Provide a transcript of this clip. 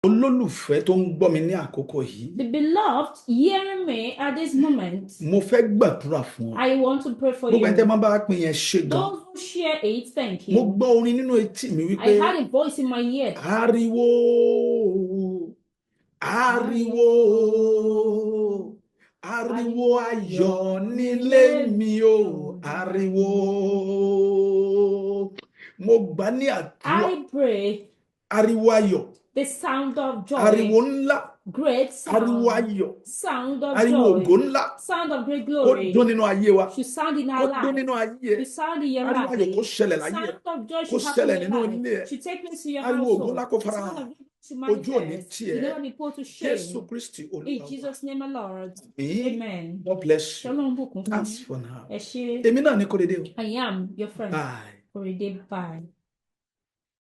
Olólùfẹ́ tó ń gbọ́ mi ní àkókò yìí. The beloved hearing me at this moment. Mo fẹ́ gbàdúrà fún ọ. I want to pray for Gbogbo ẹni tẹ́ you. máa bá pín yẹn ṣe gan. Those who share it, thank Mo you. gbọ́ orin nínú etí mi wípé. I had a voice in my ear. Ariwo, ariwo, ariwo ayọ̀ nílé mi o, ariwo. Mo gbà ní àdúrà. I pray. Ariwo ayọ̀. The sound of joy. Ariwo ńlá. Great sound. Ariwo ayọ̀. Sound of Ariwo joy. ògo ńlá. Sound of great Ó glory. dún nínú ayé wa. Should sound in our Ó dún life. nínú ayé. Should sound in your Ariwo life. ayọ̀ kó ṣẹlẹ̀ láyé. Sound of joy Kó should happen ṣẹlẹ̀ in nínú your ilé ẹ̀. life. Should take place in your Ariwo ògo household. ńlá kó fara Sound hàn. of joy should Ojú ò ní manifest. tì You ẹ́. never be put to Jésù shame. Kristi In Olúwa wa. Jesus' name, our Lord. Àmín. Amen. God bless you. Shalom bùkún fún That's yín. for now. Ẹ ṣé. Èmi náà ní Kóredé o. I am your friend. Bye. Korede, bye.